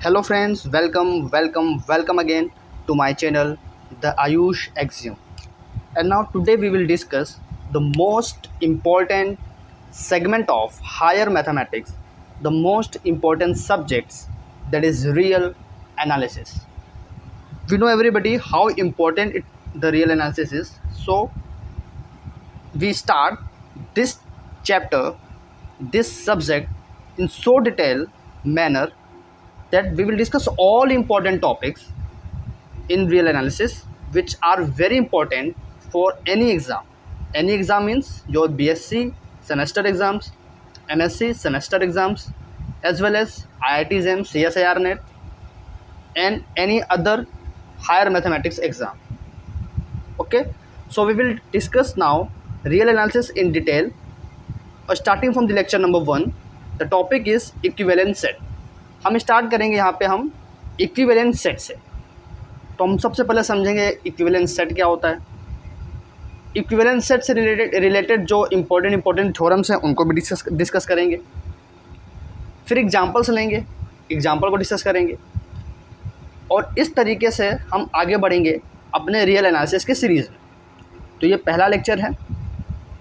Hello friends, welcome again to my channel, the Ayush Axiom. And now today we will discuss the most important segment of higher mathematics, the most important subjects, that is real analysis. We know everybody how important the real analysis is. So we start this chapter, this subject in so detailed manner that we will discuss all important topics in real analysis which are very important for any exam. Any exam means your BSc semester exams, MSc semester exams, as well as IIT JAM, CSIR NET and any other higher mathematics exam. Okay, so we will discuss now real analysis in detail. Starting from the lecture number 1, the topic is equivalent set. हम start करेंगे यहाँ पे हम equivalent set से। तो हम सबसे पहले समझेंगे इक्विवेलेंट सेट क्या होता है। इक्विवेलेंट सेट से रिलेटेड जो इम्पोर्टेंट थ्योरम्स हैं उनको भी डिस्कस करेंगे। फिर एग्जांपल्स लेंगे, एग्जांपल को डिस्कस करेंगे और इस तरीके से हम आगे बढ़ेंगे अपने रियल एनालिसिस के सीरीज़ में। तो ये पहला लेक्चर है।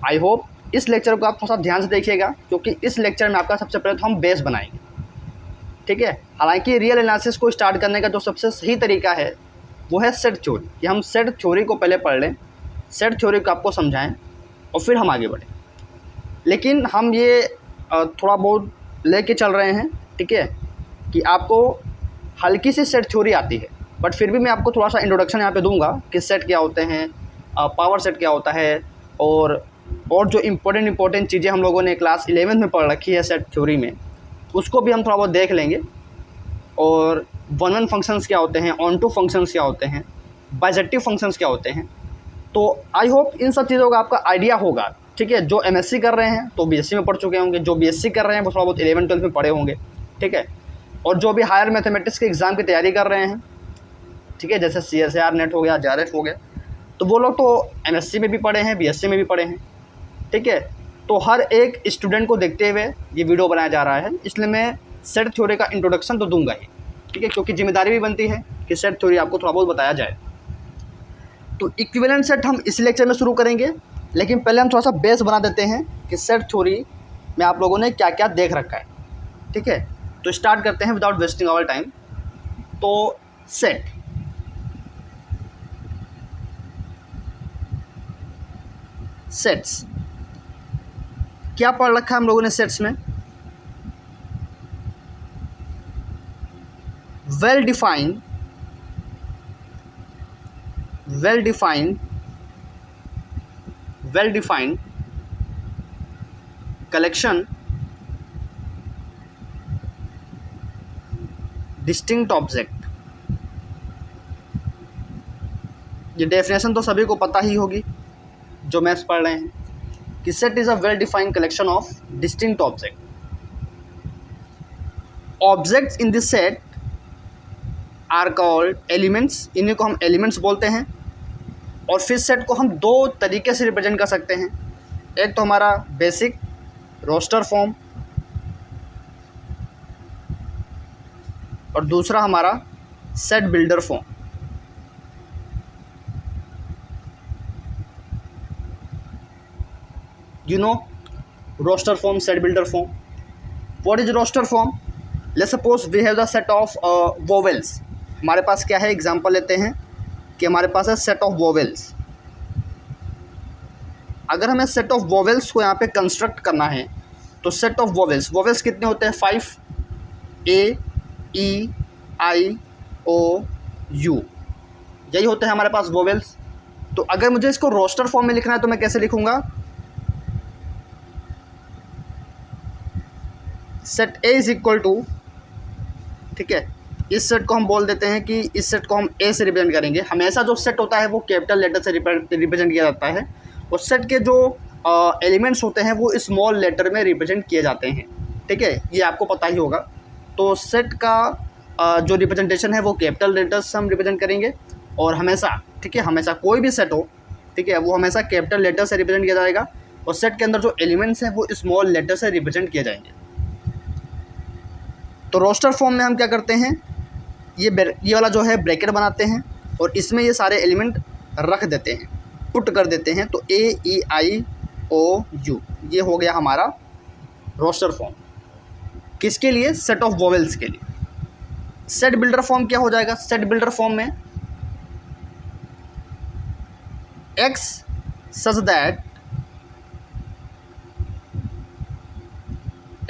आई होप इस लेक्चर को आप थोड़ा सा ध्यान से देखिएगा, क्योंकि इस लेक्चर में आपका सबसे पहले तो हम बेस बनाएंगे, ठीक है। हालांकि रियल एनालिसिस को स्टार्ट करने का जो सबसे सही तरीका है वो है सेट थ्योरी, कि हम सेट थ्योरी को पहले पढ़ लें, सेट थ्योरी को आपको समझाएं और फिर हम आगे बढ़ें। लेकिन हम ये थोड़ा बहुत लेके चल रहे हैं, ठीक है, कि आपको हल्की सी सेट थ्योरी आती है, बट फिर भी मैं आपको थोड़ा सा इंट्रोडक्शन यहाँ पे दूंगा कि सेट क्या होते हैं, पावर सेट क्या होता है, और जो इम्पोर्टेंट चीज़ें हम लोगों ने क्लास 11 में पढ़ रखी है सेट थ्योरी में, उसको भी हम थोड़ा बहुत देख लेंगे। और वन फंक्शंस क्या होते हैं, ऑन टू फंक्शंस क्या होते हैं, बाइजेक्टिव फंक्शंस क्या होते हैं। तो आई होप इन सब चीज़ों का आपका आइडिया होगा, ठीक है। जो एमएससी कर रहे हैं तो बीएससी में पढ़ चुके होंगे, जो बीएससी कर रहे हैं वो थोड़ा बहुत 11-12 में पढ़े होंगे, ठीक है। और जो भी हायर मैथमेटिक्स के एग्ज़ाम की तैयारी कर रहे हैं, ठीक है, जैसे CSIR नेट हो गया, JRF हो गया, तो वो लोग तो एमएससी में भी पढ़े हैं, बीएससी में भी पढ़े हैं, ठीक है। तो हर एक स्टूडेंट को देखते हुए ये वीडियो बनाया जा रहा है, इसलिए मैं सेट थ्योरी का इंट्रोडक्शन तो दूंगा ही, ठीक है, क्योंकि जिम्मेदारी भी बनती है कि सेट थ्योरी आपको थोड़ा बहुत बताया जाए। तो इक्विवेलेंट सेट हम इस लेक्चर में शुरू करेंगे, लेकिन पहले हम थोड़ा सा बेस बना देते हैं कि सेट थ्योरी में आप लोगों ने क्या क्या देख रखा है, ठीक है। तो स्टार्ट करते हैं विदाउट वेस्टिंग आवर टाइम। तो सेट्स क्या पढ़ रखा है हम लोगों ने सेट्स में? Well defined collection, distinct object. ये डेफिनेशन तो सभी को पता ही होगी जो मैथ्स पढ़ रहे हैं, कि set is a well defined collection of distinct object. Objects in this set are called elements, इन्हीं को हम एलिमेंट्स बोलते हैं। और फिर सेट को हम दो तरीके से रिप्रेजेंट कर सकते हैं। एक तो हमारा बेसिक रोस्टर फॉर्म, और दूसरा हमारा set builder form. You know roster form, set builder form. What is roster form? Let's suppose we have the set of vowels. हमारे पास क्या है, एग्जांपल लेते हैं कि हमारे पास है सेट ऑफ वोवेल्स। अगर हमें सेट ऑफ वोवेल्स को यहाँ पे कंस्ट्रक्ट करना है तो सेट ऑफ वोवेल्स कितने होते हैं? 5, A, E, I, O, U, यही होते हैं हमारे पास वोवेल्स। तो अगर मुझे इसको रोस्टर फॉर्म में लिखना है तो मैं कैसे लिखूंगा? Set A is equal to, ठीक है, इस सेट को हम बोल देते हैं कि इस सेट को हम A से रिप्रेजेंट करेंगे। हमेशा जो सेट होता है वो कैपिटल लेटर से रिप्रेजेंट किया जाता है, और सेट के जो एलिमेंट्स होते हैं वो स्मॉल लेटर में रिप्रेजेंट किए जाते हैं, ठीक है, ये आपको पता ही होगा। तो सेट का जो रिप्रेजेंटेशन है वो कैपिटल लेटर्स से हम रिप्रेजेंट करेंगे, और हमेशा, ठीक है, हमेशा कोई भी सेट हो, ठीक है, वो हमेशा कैपिटल लेटर से रिप्रेजेंट किया जाएगा, और सेट के अंदर जो एलिमेंट्स हैं वो स्मॉल लेटर से रिप्रेजेंट किए जाएंगे। तो रोस्टर फॉर्म में हम क्या करते हैं ये वाला जो है ब्रैकेट बनाते हैं और इसमें ये सारे एलिमेंट रख देते हैं, पुट कर देते हैं। तो AEIOU ये हो गया हमारा रोस्टर फॉर्म। किसके लिए? सेट ऑफ वोवेल्स के लिए। सेट बिल्डर फॉर्म क्या हो जाएगा? सेट बिल्डर फॉर्म में X such that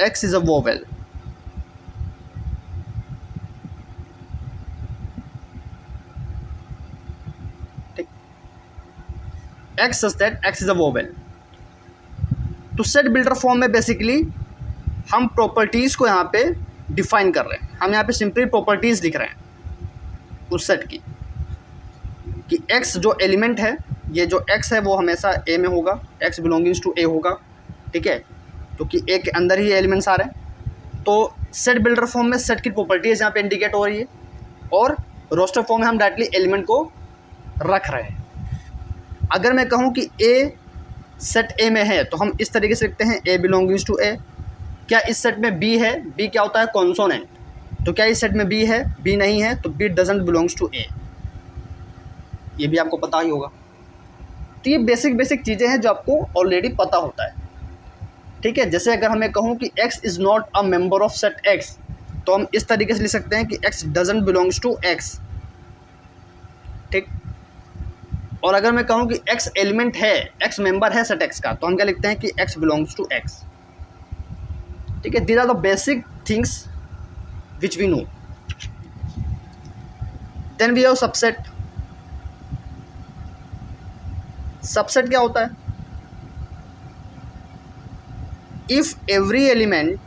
X is a vowel, ठीक, X such that X is a vowel। तो सेट बिल्डर फॉर्म में बेसिकली हम प्रॉपर्टीज़ को यहाँ पे डिफाइन कर रहे हैं। हम यहाँ पे सिंपली प्रॉपर्टीज़ लिख रहे हैं उस सेट की, कि X जो एलिमेंट है, ये जो X है वो हमेशा A में होगा, X बिलोंगिंग्स टू A होगा, ठीक है, क्योंकि A के अंदर ही एलिमेंट्स आ रहे हैं। तो सेट बिल्डर फॉर्म में सेट की प्रॉपर्टीज़ यहाँ पे इंडिकेट हो रही है और रोस्टर फॉर्म में हम डायरेक्टली एलिमेंट को रख रहे हैं। अगर मैं कहूँ कि A सेट A में है तो हम इस तरीके से लिखते हैं A बिलोंगिंग्स टू A। क्या इस सेट में B है? B क्या होता है? कॉन्सोनेंट। तो क्या इस सेट में B है? B नहीं है, तो B doesn't belongs to A। ये भी आपको पता ही होगा। तो ये बेसिक चीज़ें हैं जो आपको ऑलरेडी पता होता है, ठीक है। जैसे अगर हमें कहूँ कि X is not a member of set X, तो हम इस तरीके से लिख सकते हैं कि X doesn't belongs to X, ठीक। और अगर मैं कहूँ कि X एलिमेंट है, X मेंबर है सेट X का, तो हम क्या लिखते हैं कि X बिलोंग्स टू X, ठीक है। These are the basic things which we know. Then we have subset. Subset क्या होता है? If every element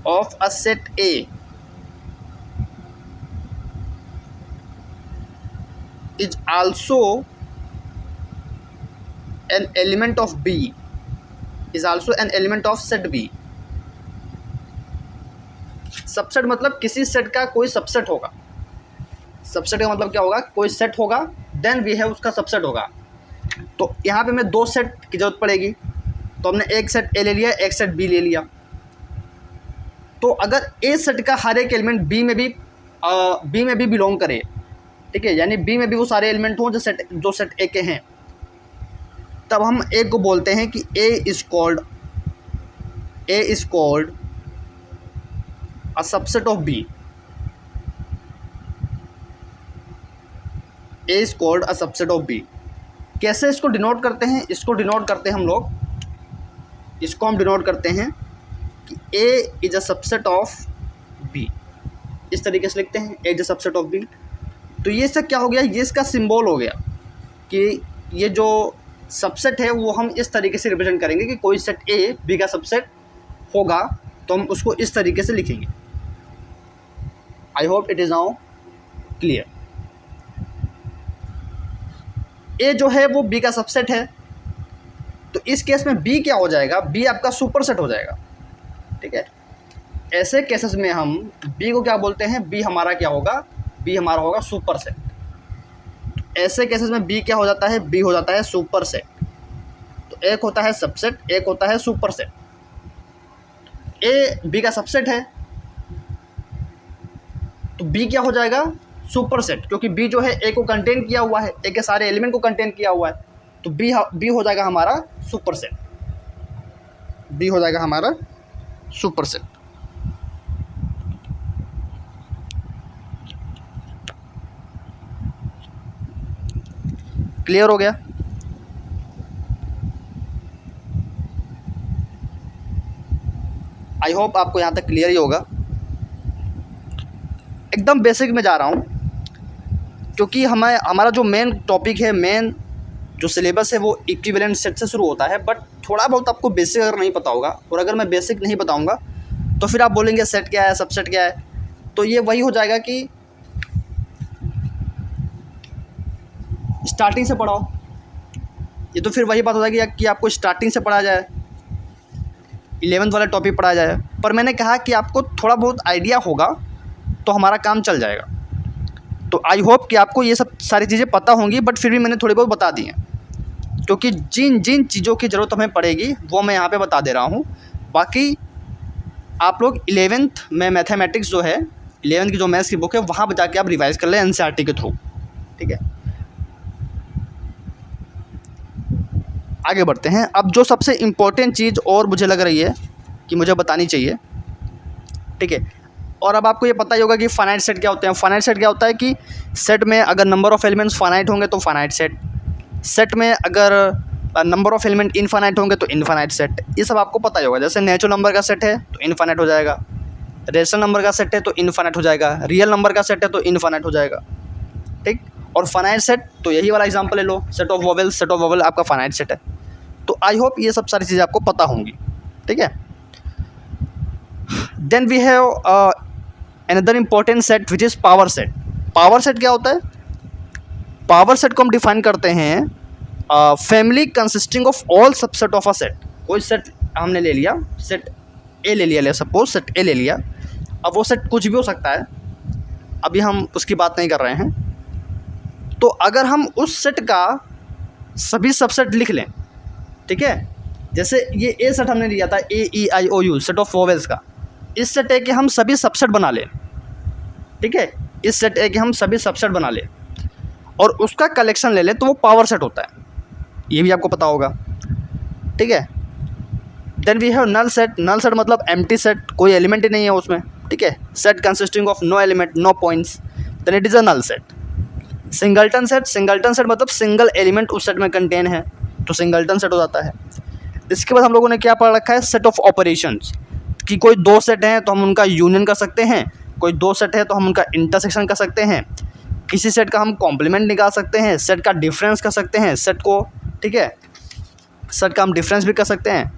of a set A is also an element of B, is also an element of set B। Subset मतलब किसी set का कोई subset होगा। Subset का मतलब क्या होगा? कोई सेट होगा, देन वी हैव उसका सबसेट होगा। तो यहाँ पे हमें दो सेट की जरूरत पड़ेगी, तो हमने एक सेट A ले लिया, एक सेट B ले लिया। तो अगर ए सेट का हर एक एलिमेंट बी में भी बिलोंग करे, ठीक है, यानी बी में भी वो सारे एलिमेंट हों जो सेट ए के हैं, तब हम ए को बोलते हैं कि A is called a subset of B. A is called a subset of B. कैसे इसको डिनोट करते हैं? इसको डिनोट करते हैं हम लोग, इसको हम डिनोट करते हैं कि A is a subset of B। इस तरीके से लिखते हैं, A is a subset of B। तो ये सब क्या हो गया? ये इसका सिंबल हो गया कि ये जो सबसेट है वो हम इस तरीके से रिप्रेजेंट करेंगे कि कोई सेट A B का सबसेट होगा, तो हम उसको इस तरीके से लिखेंगे। I hope it is now clear. A जो है वो B का सबसेट है, तो इस केस में B क्या हो जाएगा? B आपका सुपर सेट हो जाएगा, ठीक है। ऐसे केसेस में हम B को क्या बोलते हैं? B हमारा क्या होगा? B हमारा होगा सुपर सेट। ऐसे केसेस में B क्या हो जाता है? B हो जाता है सुपर सेट। तो एक होता है सबसेट, एक होता है सुपर सेट। A B का सबसेट है, तो B क्या हो जाएगा? सुपर सेट, क्योंकि B जो है A को कंटेन किया हुआ है, A के सारे एलिमेंट को कंटेन किया हुआ है, तो B हो जाएगा हमारा सुपर सेट। B हो जाएगा हमारा सुपर सेट। क्लियर हो गया? आई होप आपको यहाँ तक क्लियर ही होगा। एकदम बेसिक में जा रहा हूँ, क्योंकि हमारा जो मेन टॉपिक है, मेन जो सिलेबस है वो इक्विवेलेंट सेट से शुरू होता है। बट थोड़ा बहुत आपको बेसिक अगर नहीं पता होगा, और अगर मैं बेसिक नहीं बताऊंगा तो फिर आप बोलेंगे सेट क्या है, सबसेट क्या है। तो ये वही हो जाएगा कि स्टार्टिंग से पढ़ाओ। ये तो फिर वही बात हो जाएगी कि आपको स्टार्टिंग से पढ़ा जाए, 11th वाला टॉपिक पढ़ाया जाए। पर मैंने कहा कि आपको थोड़ा बहुत आइडिया होगा तो हमारा काम चल जाएगा। तो आई होप कि आपको ये सब सारी चीज़ें पता होंगी, बट फिर भी मैंने थोड़ी बहुत बता दी हैं। क्योंकि जिन जिन चीज़ों की ज़रूरत हमें पड़ेगी वो मैं यहाँ पे बता दे रहा हूँ। बाकी आप लोग 11th में मैथमेटिक्स जो है, 11th की जो मैथ्स की बुक है वहाँ पर जाके आप रिवाइज़ कर लें एनसीईआरटी के थ्रू, ठीक है। आगे बढ़ते हैं। अब जो सबसे इम्पोर्टेंट चीज़ और मुझे लग रही है कि मुझे बतानी चाहिए, ठीक है। और अब आपको ये पता ही होगा कि फाइनाइट सेट क्या होते हैं। फाइनाइट सेट क्या होता है कि सेट में अगर नंबर ऑफ़ एलिमेंट्स फाइनाइट होंगे तो फाइनाइट सेट, सेट में अगर नंबर ऑफ़ एलिमेंट इनफाइनाइट होंगे तो इनफाइनाइट सेट। ये सब आपको पता ही होगा। जैसे नेचुरल नंबर का सेट है तो इनफाइनाइट हो जाएगा, रेशनल नंबर का सेट है तो इनफाइनाइट हो जाएगा, रियल नंबर का सेट है तो इनफाइनाइट हो जाएगा, ठीक। और फाइनाइट सेट तो यही वाला एग्जांपल ले लो, set of vowels, set of vowel आपका फाइनाइट सेट है। तो आई होप ये सब सारी चीज़ें आपको पता होंगी, ठीक है। Then we have another important set which is power set. Power set क्या होता है? पावर सेट को हम डिफाइन करते हैं family consisting of all subset of a set. कोई सेट हमने ले लिया, सेट ए ले लिया, सपोज सेट ए ले लिया। अब वो सेट कुछ भी हो सकता है, अभी हम उसकी बात नहीं कर रहे हैं। तो अगर हम उस सेट का सभी सबसेट लिख लें, ठीक है, जैसे ये ए सेट हमने लिया था, AEIOU सेट ऑफ वोवेल्स का, इस सेट ए के हम सभी सबसेट बना लें, ठीक है, इस सेट ए के हम सभी सबसेट बना लें और उसका कलेक्शन ले लें तो वो पावर सेट होता है। ये भी आपको पता होगा, ठीक है। Then we have null set. Null set मतलब एम्प्टी सेट, कोई एलिमेंट ही नहीं है उसमें, ठीक है। Set consisting of no element, no points, then it is a null set. Singleton set. Singleton set मतलब सिंगल एलिमेंट उस सेट में कंटेन है तो सिंगल्टन सेट हो जाता है। इसके बाद हम लोगों ने क्या पढ़ रखा है? सेट ऑफ ऑपरेशंस, कि कोई दो सेट हैं तो हम उनका यूनियन कर सकते हैं, कोई दो सेट है तो हम उनका इंटरसेक्शन कर सकते हैं, किसी सेट का हम कॉम्प्लीमेंट निकाल सकते हैं, सेट का डिफरेंस कर सकते हैं सेट को, ठीक है, सेट का हम डिफरेंस भी कर सकते हैं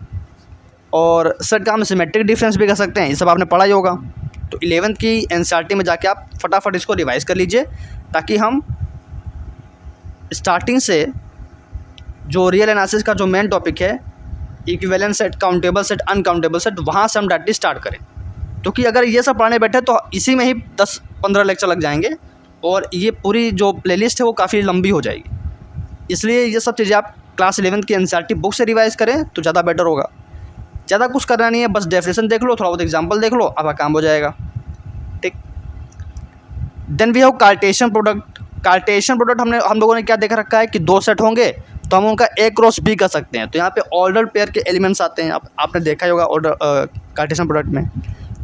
और सेट का हम सिमेट्रिक डिफरेंस भी कर सकते हैं। ये सब आपने पढ़ा ही होगा। तो 11th की एनसीईआरटी में जाके आप फटाफट इसको रिवाइज़ कर लीजिए ताकि हम स्टार्टिंग से जो रियल एनालिसिस का जो मेन टॉपिक है, equivalent set, countable set, uncountable set, वहाँ से हम डायरेक्टली स्टार्ट करें। क्योंकि अगर ये सब पढ़ने बैठे तो इसी में ही 10-15 लेक्चर लग जाएंगे और ये पूरी जो प्लेलिस्ट है वो काफ़ी लंबी हो जाएगी। इसलिए ये सब चीज़ें आप क्लास 11th की एनसीईआरटी बुक से रिवाइज़ करें तो ज़्यादा बेटर होगा। ज़्यादा कुछ करना नहीं है, बस डेफिनेशन देख लो, थोड़ा बहुत एग्जाम्पल देख लो, आपका काम हो जाएगा, ठीक। Then we have Cartesian product. Cartesian product हम लोगों ने क्या देख रखा है कि दो सेट होंगे तो हम उनका A क्रॉस B कर सकते हैं। तो यहाँ पे ऑर्डर पेयर के एलिमेंट्स आते हैं। आपने देखा ही होगा ऑर्डर कार्टेशियन प्रोडक्ट में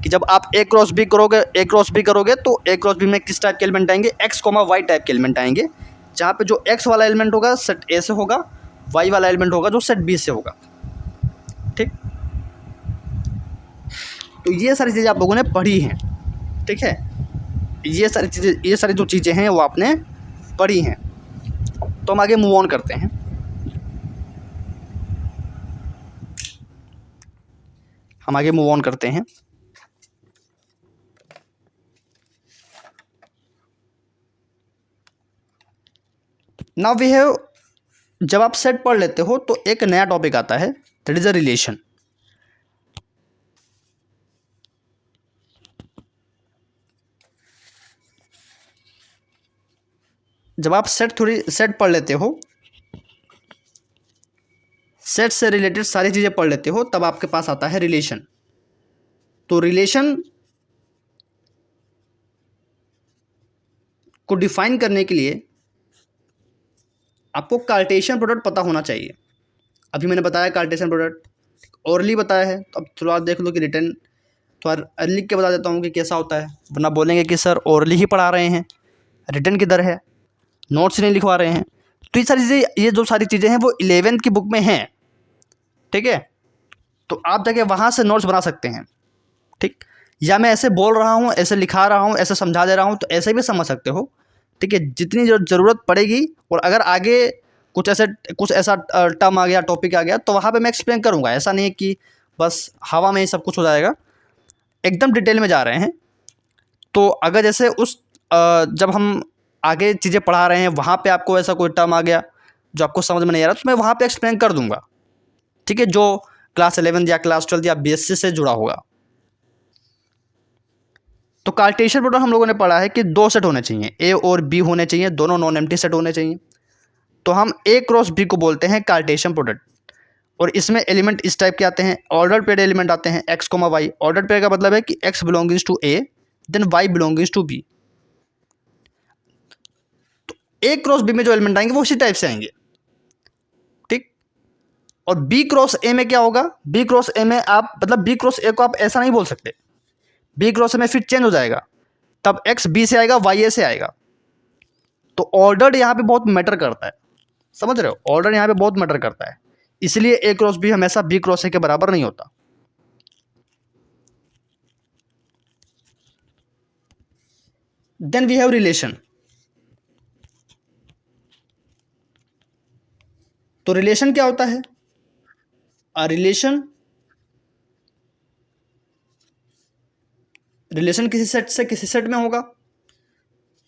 कि जब आप A क्रॉस B करोगे तो A क्रॉस B में किस टाइप के एलिमेंट आएंगे? X, Y टाइप के एलिमेंट आएंगे, जहाँ पे जो X वाला एलिमेंट होगा सेट A से होगा, Y वाला एलिमेंट होगा जो सेट B से होगा, ठीक। तो ये सारी चीज़ें आप लोगों ने पढ़ी हैं, ठीक है। ये सारी जो चीज़ें हैं वो आपने पढ़ी हैं। तो हम आगे मूव ऑन करते हैं। नाउ वी हैव, जब आप सेट पढ़ लेते हो तो एक नया टॉपिक आता है, दैट इज़ अ रिलेशन। जब आप सेट पढ़ लेते हो, सेट से रिलेटेड सारी चीज़ें पढ़ लेते हो, तब आपके पास आता है रिलेशन। तो रिलेशन को डिफाइन करने के लिए आपको कार्टेशियन प्रोडक्ट पता होना चाहिए। अभी मैंने बताया कार्टेशियन प्रोडक्ट, ओरली बताया है, तो अब थोड़ा देख लो कि रिटर्न थोड़ा लिख के बता देता हूँ कि कैसा होता है, वरना बोलेंगे कि सर ओरली ही पढ़ा रहे हैं, रिटर्न किधर है, नोट्स नहीं लिखवा रहे हैं। तो ये सारी चीज़ें, ये जो सारी चीज़ें हैं वो 11th की बुक में हैं, ठीक है। तो आप जाके वहाँ से नोट्स बना सकते हैं, ठीक। या मैं ऐसे बोल रहा हूँ, ऐसे लिखा रहा हूँ, ऐसे समझा दे रहा हूँ, तो ऐसे भी समझ सकते हो, ठीक है। जितनी ज़रूरत पड़ेगी और अगर आगे कुछ ऐसा टर्म आ गया, टॉपिक आ गया, तो वहाँ पे मैं एक्सप्लेन करूँगा। ऐसा नहीं है कि बस हवा में ही सब कुछ हो जाएगा, एकदम डिटेल में जा रहे हैं। तो अगर जैसे जब हम आगे चीज़ें पढ़ा रहे हैं वहाँ पे आपको ऐसा कोई टर्म आ गया जो आपको समझ में नहीं आ रहा, तो मैं वहाँ पे एक्सप्लेन कर दूँगा, ठीक है, जो क्लास 11 या क्लास 12 या BSc से जुड़ा होगा। तो कार्टेशियन प्रोडक्ट हम लोगों ने पढ़ा है कि दो सेट होने चाहिए, A और B होने चाहिए, दोनों नॉन एम्प्टी सेट होने चाहिए। तो हम ए क्रॉस बी को बोलते हैं कार्टेशियन प्रोडक्ट। और इसमें एलिमेंट इस टाइप के आते हैं, ऑर्डर पेयर एलिमेंट आते हैं x comma y. Order pair का मतलब है कि x belongings to A then y belongings to B. तो ए क्रॉस बी में जो एलिमेंट आएंगे वो उसी टाइप से आएंगे, ठीक। और बी क्रॉस ए में क्या होगा, बी क्रॉस ए में आप मतलब बी क्रॉस ए को आप ऐसा नहीं बोल सकते, बी क्रॉस ए में फिर चेंज हो जाएगा, तब एक्स बी से आएगा वाई ए से आएगा। तो ऑर्डर यहाँ पे बहुत मैटर करता है, समझ रहे हो, ऑर्डर यहाँ पे बहुत मैटर करता है, इसलिए ए क्रॉस बी हमेशा बी क्रॉस ए के बराबर नहीं होता। Then we have relation. तो रिलेशन क्या होता है, रिलेशन किसी सेट से किसी सेट में होगा।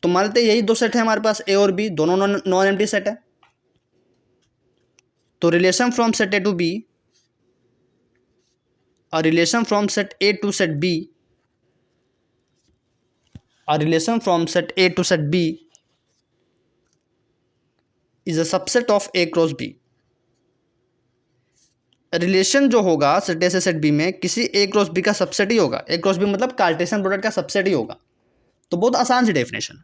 तो मान लेते यही दो सेट है हमारे पास, ए और बी, दोनों नॉन एम्प्टी सेट है। तो relation from set A to B, a relation from set A to set B, a relation from set A to set B is a subset of A cross B। Relation जो होगा set A से set B में किसी A cross B का subset ही होगा। A cross B मतलब Cartesian product का सबसेट ही होगा। तो बहुत आसान सी डेफिनेशन,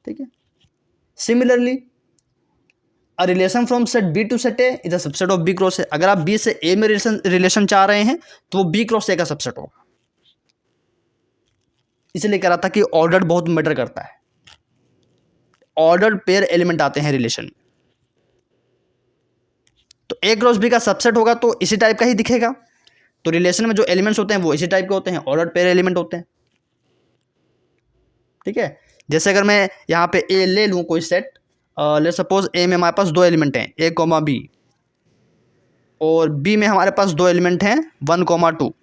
ठीक है। Similarly a relation from set B to set A is a subset of B cross A. अगर आप बी से ए में रिलेशन चाह रहे हैं तो वो बी क्रॉस ए का सबसेट होगा। इसलिए कह रहा था कि ऑर्डर बहुत मैटर करता है, ऑर्डर पेयर एलिमेंट आते हैं रिलेशन में। तो ए क्रॉस बी का सबसेट होगा तो इसी टाइप का ही दिखेगा। तो रिलेशन में जो एलिमेंट्स होते हैं वो इसी टाइप के होते हैं, ऑर्डर पेयर एलिमेंट होते हैं, ठीक है। जैसे अगर मैं यहाँ पे ए ले लूँ कोई सेट, ले सपोज ए में हमारे पास दो एलिमेंट हैं ए कोमा बी, और बी में हमारे पास दो एलिमेंट हैं 1, 2।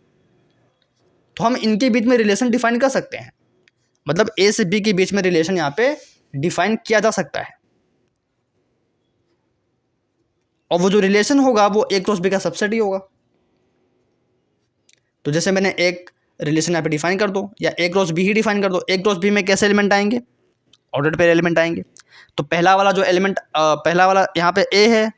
तो हम इनके बीच में रिलेशन डिफाइन कर सकते हैं, मतलब ए से बी के बीच में रिलेशन यहाँ पे डिफाइन किया जा सकता है। और वो जो रिलेशन होगा वो ए क्रॉस बी का सबसेट ही होगा। तो जैसे मैंने एक रिलेशन यहाँ पे डिफाइन कर दो, या ए क्रॉस बी ही डिफाइन कर दो। ए क्रॉस बी में कैसे एलिमेंट आएंगे, ऑर्डर पेयर एलिमेंट आएंगे। तो पहला वाला जो एलिमेंट पहला वाला यहाँ पे ए है,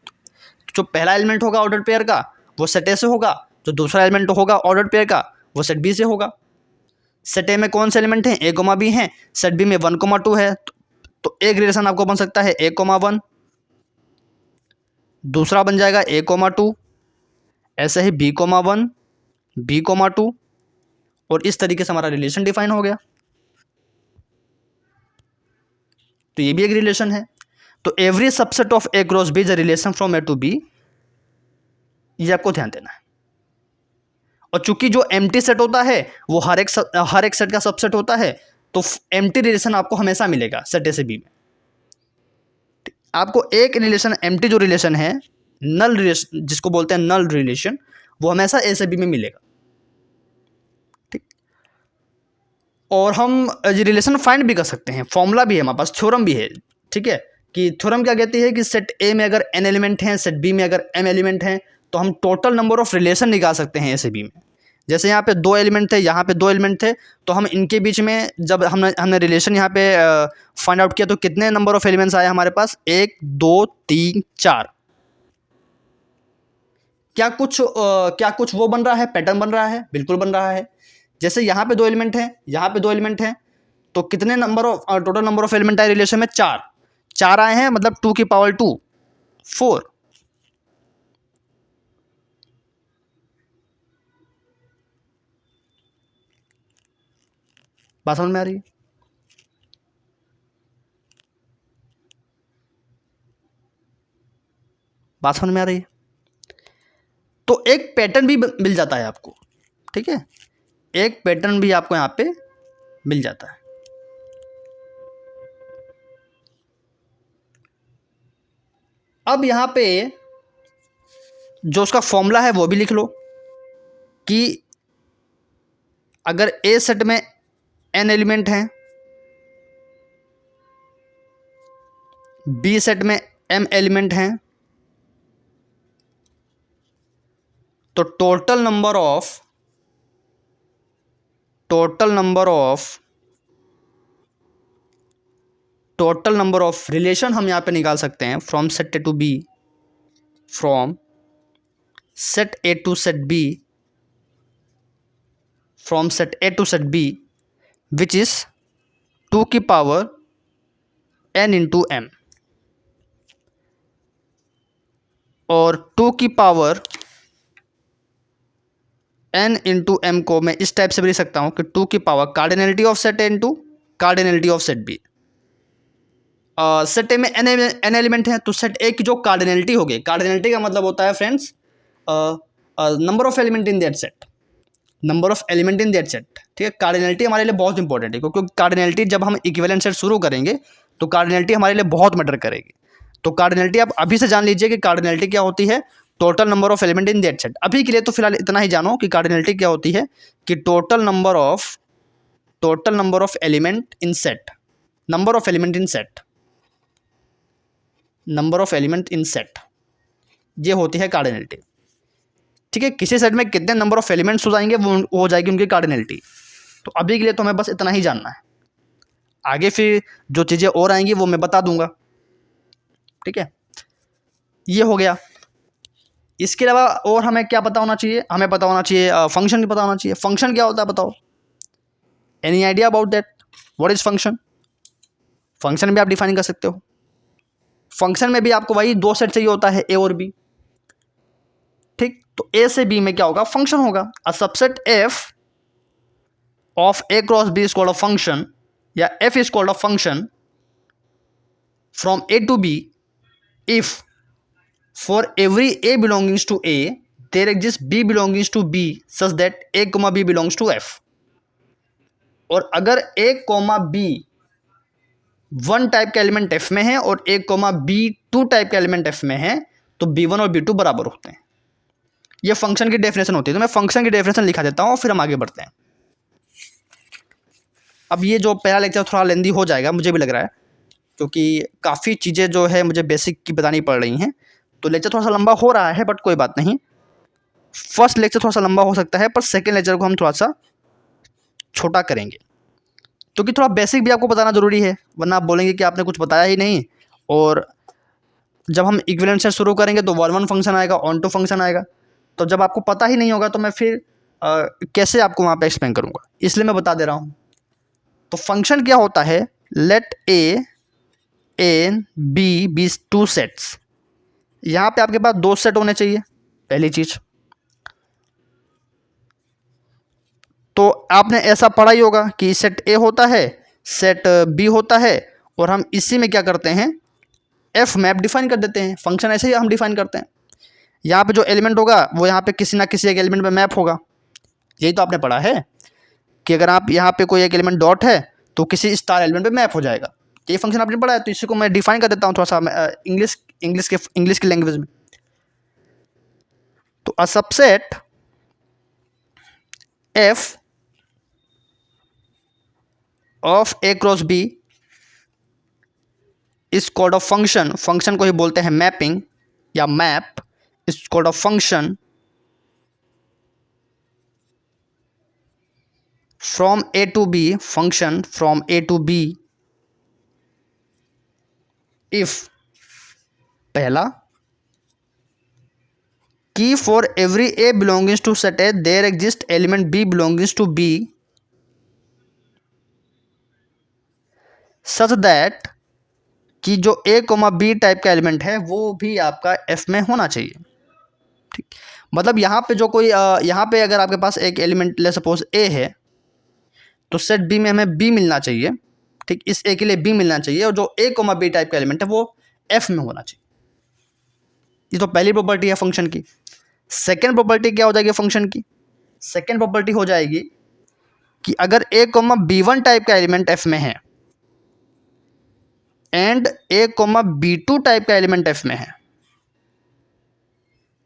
जो पहला एलिमेंट होगा ऑर्डर पेयर का वो सेट ए से होगा, जो दूसरा एलिमेंट होगा ऑर्डर पेयर का वो सेट बी से होगा। सेट ए में कौन से एलिमेंट हैं, ए कोमा बी हैं, सेट बी में 1, 2 है। तो एक रिलेशन आपको बन सकता है ए कोमा 1, दूसरा बन जाएगा ए कोमा 2, ऐसे ही बी कोमा 1, बी कोमा 2, और इस तरीके से हमारा रिलेशन डिफाइन हो गया। तो ये भी एक रिलेशन है। तो every subset of A cross B is a relation from A to B, ये आपको ध्यान देना है। और चूंकि जो एम्प्टी सेट होता है वो हर एक सेट का सबसेट होता है, तो एम्प्टी रिलेशन आपको हमेशा मिलेगा सेट ए से बी में। आपको एक रिलेशन एम्प्टी जो रिलेशन है, नल रिलेशन जिसको बोलते हैं नल रिलेशन, वो हमेशा ए से बी में मिलेगा, ठीक। और हम ये रिलेशन फाइंड भी कर सकते हैं, फॉर्मूला भी है हमारे पास, थ्योरम भी है, ठीक है। कि थ्योरम क्या कहती है कि सेट ए में अगर n एलिमेंट हैं, सेट बी में अगर m एलिमेंट हैं, तो हम टोटल नंबर ऑफ रिलेशन निकाल सकते हैं ए से बी में। जैसे यहाँ पे दो एलिमेंट थे, यहाँ पे दो एलिमेंट थे, तो हम इनके बीच में जब हमने रिलेशन यहाँ पे फाइंड आउट किया तो कितने नंबर ऑफ एलिमेंट्स आए हमारे पास, 1, 2, 3, 4। क्या कुछ वो बन रहा है, पैटर्न बन रहा है, बिल्कुल बन रहा है। जैसे यहाँ पे दो एलिमेंट हैं, यहाँ पे दो एलिमेंट हैं, तो कितने टोटल नंबर ऑफ एलिमेंट आए रिलेशन में, 4 आए हैं, मतलब 2 की पावर 2, 4। बात समझ में आ रही है? बात समझ में आ रही है? तो एक पैटर्न भी मिल जाता है आपको, ठीक है, एक पैटर्न भी आपको यहाँ पे मिल जाता है। अब यहाँ पे जो उसका फॉर्मूला है वो भी लिख लो कि अगर ए सेट में n एलिमेंट हैं, बी सेट में m एलिमेंट हैं, तो total number of total number of relation हम यहाँ पे निकाल सकते हैं from set A to B, from set A to set B, from set A to set B, which is 2 की पावर n इंटू एम, और 2 की पावर n इंटू एम को मैं इस टाइप से भी लिख सकता हूं कि 2 की power cardinality of set A into cardinality of set B. Set A में n एलिमेंट है, तो सेट ए की जो कार्डिनलिटी होगी, कार्डिनलिटी का मतलब होता है friends number of element in that set, number of element in that set. ठीक है, कार्डिनलिटी हमारे लिए बहुत इंपॉर्टेंट है, क्योंकि कार्डिनलिटी जब हम इक्विवेलेंट सेट शुरू करेंगे तो कार्डिनलिटी हमारे लिए बहुत मैटर करेगी। तो कार्डिनलिटी आप अभी से जान लीजिए कि कार्डिनलिटी क्या होती है, total number of element in that set. अभी के लिए तो फिलहाल इतना ही जानो कि कार्डिनलिटी क्या होती है, कि total number of element in set, number of element in set, number of element in set, ये होती है कार्डिनलिटी। ठीक है, किसी सेट में कितने नंबर ऑफ एलिमेंट्स हो जाएंगे वो हो जाएगी उनकी कार्डिनलिटी। तो अभी के लिए तो हमें बस इतना ही जानना है, आगे फिर जो चीज़ें और आएंगी वो मैं बता दूंगा। ठीक है, ये हो गया। इसके अलावा और हमें क्या पता होना चाहिए, हमें पता होना चाहिए फंक्शन भी पता होना चाहिए। फंक्शन क्या होता है बताओ, any idea about that, what is function? Function भी आप डिफाइन कर सकते हो। फंक्शन में भी आपको वही 2 सेट चाहिए होता है, ए और बी। ठीक, तो ए से बी में क्या होगा, फंक्शन होगा। A subset F of A cross B is called a function, या F is called a function from A to B if for every a belongs to a there exists b belongs to b such that a comma b belongs to f। और अगर a comma b 1 type का element f में है और a comma b 2 type का element f में है तो b1 और b2 बराबर होते हैं। ये फंक्शन की डेफिनेशन होती है। तो मैं फंक्शन की डेफिनेशन लिखा देता हूँ, फिर हम आगे बढ़ते हैं। अब ये जो पहला लेक्चर थोड़ा लेंदी हो जाएगा मुझे भी लग रहा है, क्योंकि काफ़ी चीज़ें जो है मुझे बेसिक की बतानी पड़ रही हैं, तो लेक्चर थोड़ा सा लंबा हो रहा है, बट कोई बात नहीं। फर्स्ट लेक्चर थोड़ा सा लंबा हो सकता है, पर सेकंड लेक्चर को हम थोड़ा सा छोटा करेंगे, क्योंकि थोड़ा बेसिक भी आपको बताना ज़रूरी है, वरना आप बोलेंगे कि आपने कुछ बताया ही नहीं। और जब हम इक्विवेलेंट से शुरू करेंगे तो 1 फंक्शन आएगा, ऑन टू फंक्शन आएगा, तो जब आपको पता ही नहीं होगा तो मैं फिर कैसे आपको वहाँ पे एक्सप्लेन करूँगा, इसलिए मैं बता दे रहा हूँ। तो फंक्शन क्या होता है, late A N B B 2 sets. यहाँ पे आपके पास 2 सेट होने चाहिए, पहली चीज। तो आपने ऐसा पढ़ा ही होगा कि सेट ए होता है, सेट बी होता है, और हम इसी में क्या करते हैं, एफ मैप डिफाइन कर देते हैं। फंक्शन ऐसे ही हम डिफाइन करते हैं। यहाँ पे जो एलिमेंट होगा वो यहाँ पे किसी ना किसी एक एलिमेंट में मैप होगा। यही तो आपने पढ़ा है कि अगर आप यहाँ पे कोई एक एलिमेंट डॉट है तो किसी स्टार एलिमेंट पे मैप हो जाएगा। ये फंक्शन आपने पढ़ा है, तो इसी को मैं डिफाइन कर देता हूँ थोड़ा सा इंग्लिश की लैंग्वेज में। तो a subset F of A cross B is called a function, function को ही बोलते हैं मैपिंग या map, is called a function from A to B, function from A to B if, पहला, कि for every a belongings to set A there exist element b belongings to B such that, कि जो a comma b type का element है वो भी आपका F में होना चाहिए। ठीक, मतलब यहाँ पे जो कोई यहाँ पे अगर आपके पास एक एलिमेंट ले सपोज ए है, तो सेट बी में हमें बी मिलना चाहिए। ठीक, इस ए के लिए बी मिलना चाहिए, और जो ए कोमा बी टाइप का एलिमेंट है वो एफ में होना चाहिए। ये तो पहली प्रॉपर्टी है फंक्शन की। सेकेंड प्रॉपर्टी क्या हो जाएगी फंक्शन की, सेकेंड प्रॉपर्टी हो जाएगी कि अगर a comma b one type का एलिमेंट एफ में है and a comma b two type का एलिमेंट एफ में है,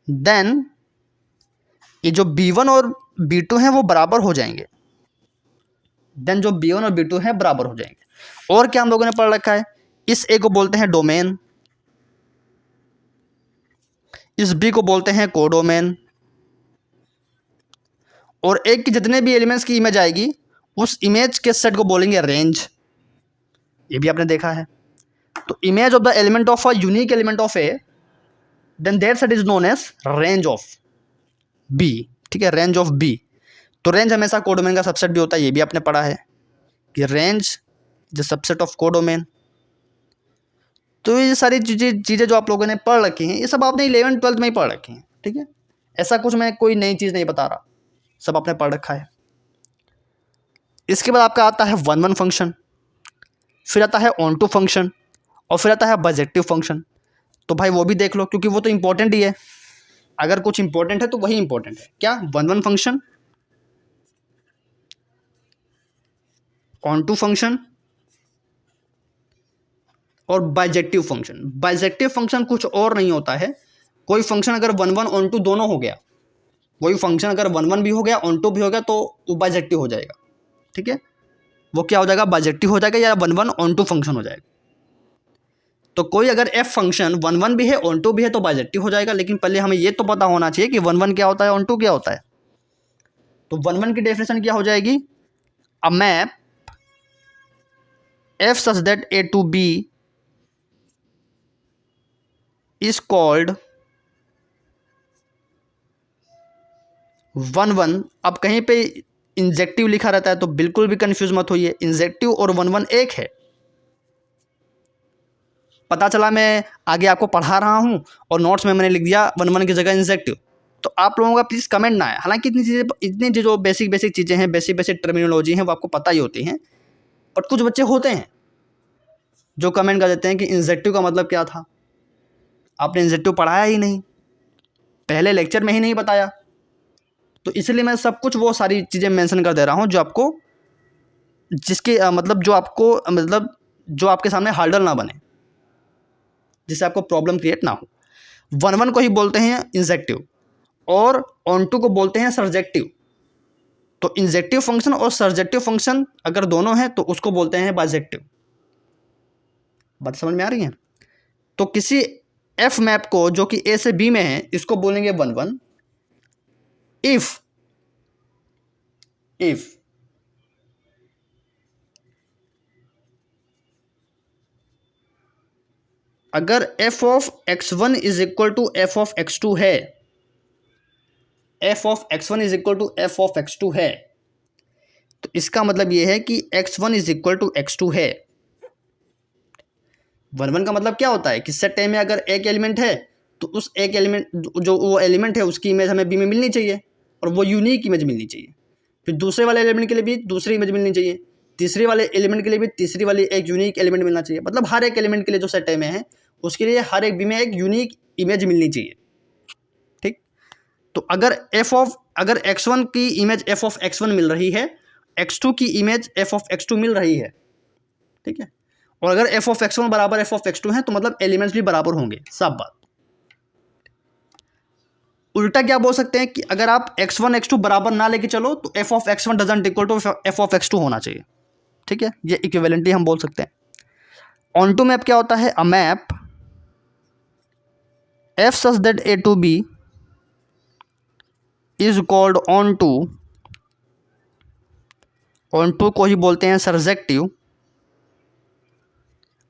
देन ये जो बी वन और बी टू हैं वो बराबर हो जाएंगे। देन जो बी वन और बी टू हैं बराबर हो जाएंगे। और क्या हम लोगों ने पढ़ रखा है, इस ए को बोलते हैं डोमेन, इस बी को बोलते हैं कोडोमेन, और एक की जितने भी एलिमेंट्स की इमेज आएगी उस इमेज के सेट को बोलेंगे रेंज। ये भी आपने देखा है। तो image of the element of a unique element of A, then that set is known as range of B. ठीक है, रेंज ऑफ बी। तो रेंज हमेशा कोडोमेन का सबसेट भी होता है, ये भी आपने पढ़ा है कि range the subset of codomain. तो ये सारी चीज़ें जो आप लोगों ने पढ़ रखी हैं, ये सब आपने 11th-12th में ही पढ़ रखी हैं। ठीक है, ऐसा कुछ मैं कोई नई चीज़ नहीं बता रहा, सब आपने पढ़ रखा है। इसके बाद आपका आता है वन वन फंक्शन, फिर आता है ऑन टू फंक्शन, और फिर आता है बाइजेक्टिव फंक्शन। तो भाई वो भी देख लो, क्योंकि वो तो इंपॉर्टेंट ही है। अगर कुछ इंपॉर्टेंट है तो वही इंपॉर्टेंट है। क्या? One one function, onto function और बाइजेक्टिव फंक्शन। बाइजेक्टिव फंक्शन कुछ और नहीं होता है, कोई फंक्शन अगर वन वन ऑन टू दोनों हो गया, कोई फंक्शन अगर वन वन भी हो गया ऑन टू भी हो गया, तो वो बाइजेक्टिव हो जाएगा। ठीक है, वो क्या हो जाएगा? बाइजेक्टिव हो जाएगा, या one one onto function हो जाएगा। तो कोई अगर एफ फंक्शन वन वन भी है ऑन टू भी है तो बाइजेक्टिव हो जाएगा। लेकिन पहले हमें ये तो पता होना चाहिए कि वन वन क्या होता है, ऑन टू क्या होता है। तो वन वन की डेफिनेशन क्या हो जाएगी? A map f such that A to B is called one one. अब कहीं पे इंजेक्टिव लिखा रहता है तो बिल्कुल भी कंफ्यूज मत होइए, इंजेक्टिव और वन वन एक है। पता चला मैं आगे आपको पढ़ा रहा हूँ और नोट्स में मैंने लिख दिया वन वन की जगह इंजेक्टिव, तो आप लोगों का प्लीज़ कमेंट ना आए। हालांकि इतनी जो बेसिक चीज़ें हैं, बेसिक टर्मिनोलॉजी हैं, वो आपको पता ही होती हैं, बट कुछ बच्चे होते हैं जो कमेंट कर देते हैं कि इंजेक्टिव का मतलब क्या था। आपने इंजेक्टिव पढ़ाया ही नहीं, पहले लेक्चर में ही नहीं बताया, तो इसलिए मैं सब कुछ वो सारी चीज़ें मेंशन कर दे रहा हूँ जो आपको, जिसके मतलब जो आपको, मतलब जो आपके सामने हार्डल ना बने, जिससे आपको प्रॉब्लम क्रिएट ना हो। वन वन को ही बोलते हैं इंजेक्टिव और ऑन टू को बोलते हैं सर्जेक्टिव। तो इंजेक्टिव फंक्शन और सर्जेक्टिव फंक्शन अगर दोनों हैं तो उसको बोलते हैं बाइजेक्टिव। बात समझ में आ रही है? तो किसी एफ मैप को जो कि ए से बी में है, इसको बोलेंगे वन वन इफ अगर f of x one is equal to f of x two है, f of x one is equal to f of x two है, तो इसका मतलब यह है कि x one is equal to x two है। वन वन का मतलब क्या होता है कि सेट ए में अगर एक एलिमेंट है तो उस एक एलिमेंट, जो वो एलिमेंट है उसकी इमेज हमें बी में मिलनी चाहिए, और वो यूनिक इमेज मिलनी चाहिए। फिर दूसरे वाले एलिमेंट के लिए भी दूसरी इमेज मिलनी चाहिए, तीसरी वाले एलिमेंट के लिए भी तीसरी वाली एक यूनिक एलिमेंट मिलना चाहिए। मतलब हर एक एलिमेंट के लिए जो सेट ए में है उसके लिए हर एक बी में एक यूनिक इमेज मिलनी चाहिए। ठीक, तो अगर एक्स वन की image f of x one मिल रही है, एक्स टू की image f of x two मिल रही है, ठीक है, और अगर एफ ऑफ एक्स वन बराबर एफ ऑफ एक्स टू है तो मतलब एलिमेंट्स भी बराबर होंगे, सब बात। उल्टा क्या बोल सकते हैं कि अगर आप एक्स वन एक्स टू बराबर ना लेके चलो तो f of x one doesn't equal to f of x two होना चाहिए। ठीक है, ये इक्विवेलेंटली हम बोल सकते हैं। ऑन टू मैप क्या होता है? A map f such that A to B is called onto. Onto को ही बोलते हैं सर्जेक्टिव।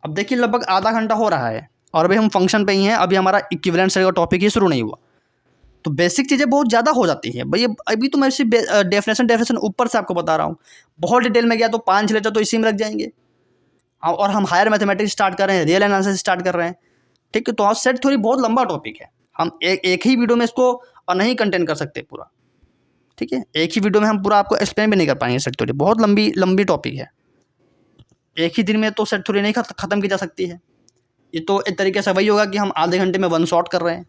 अब देखिए लगभग आधा घंटा हो रहा है और अभी हम फंक्शन पे ही हैं, अभी हमारा इक्विवेलेंट का टॉपिक ही शुरू नहीं हुआ, तो बेसिक चीज़ें बहुत ज़्यादा हो जाती है भाई। अभी तो मैं सिर्फ डेफिनेशन ऊपर से आपको बता रहा हूँ, बहुत डिटेल में गया तो 5 लेक्चर तो इसी में रख जाएंगे। और हम हायर मैथमेटिक्स स्टार्ट कर रहे हैं, रियल एनालिसिस स्टार्ट कर रहे हैं। ठीक है, तो आज सेट थ्योरी बहुत लंबा टॉपिक है, हम एक ही वीडियो में इसको और नहीं कंटेन कर सकते पूरा। ठीक है, एक ही वीडियो में हम पूरा आपको एक्सप्लेन भी नहीं कर पाएंगे। सेट थ्योरी बहुत लंबी टॉपिक है, एक ही दिन में तो सेट थ्योरी नहीं ख़त्म की जा सकती है। ये तो एक तरीके से वही होगा कि हम आधे घंटे में वन शॉट कर रहे हैं।